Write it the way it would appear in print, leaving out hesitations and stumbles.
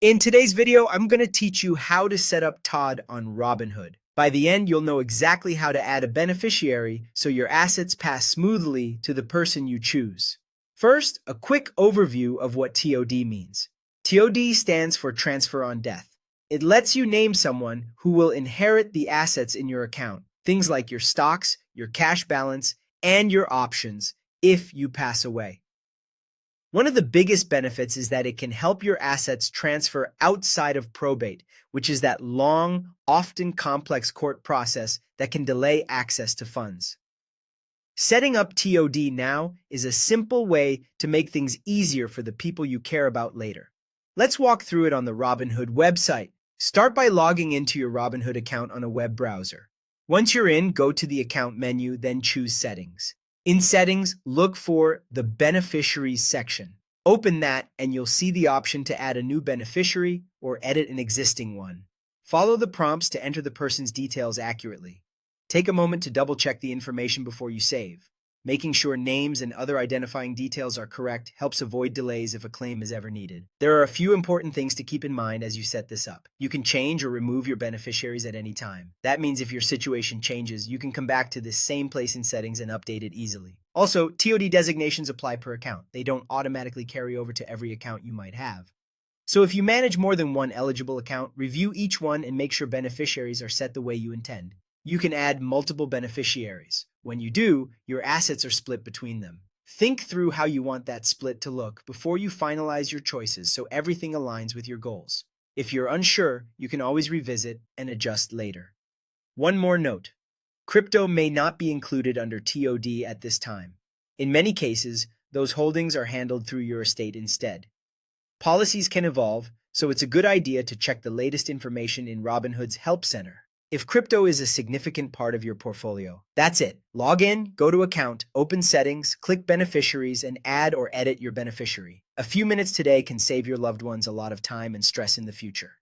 In today's video, I'm going to teach you how to set up TOD on Robinhood. By the end, you'll know exactly how to add a beneficiary so your assets pass smoothly to the person you choose. First, a quick overview of what TOD means. TOD stands for transfer on death. It lets you name someone who will inherit the assets in your account, things like your stocks, your cash balance, and your options if you pass away. One of the biggest benefits is that it can help your assets transfer outside of probate, which is that long, often complex court process that can delay access to funds. Setting up TOD now is a simple way to make things easier for the people you care about later. Let's walk through it on the Robinhood website. Start by logging into your Robinhood account on a web browser. Once you're in, go to the Account menu, then choose Settings. In Settings, look for the Beneficiaries section. Open that and you'll see the option to add a new beneficiary or edit an existing one. Follow the prompts to enter the person's details accurately. Take a moment to double-check the information before you save. Making sure names and other identifying details are correct helps avoid delays if a claim is ever needed. There are a few important things to keep in mind as you set this up. You can change or remove your beneficiaries at any time. That means if your situation changes, you can come back to this same place in settings and update it easily. Also, TOD designations apply per account. They don't automatically carry over to every account you might have. So if you manage more than one eligible account, review each one and make sure beneficiaries are set the way you intend. You can add multiple beneficiaries. When you do, your assets are split between them. Think through how you want that split to look before you finalize your choices so everything aligns with your goals. If you're unsure, you can always revisit and adjust later. One more note. Crypto may not be included under TOD at this time. In many cases, those holdings are handled through your estate instead. Policies can evolve, so it's a good idea to check the latest information in Robinhood's Help Center. If crypto is a significant part of your portfolio, that's it. Log in, go to Account, open Settings, click Beneficiaries, and add or edit your beneficiary. A few minutes today can save your loved ones a lot of time and stress in the future.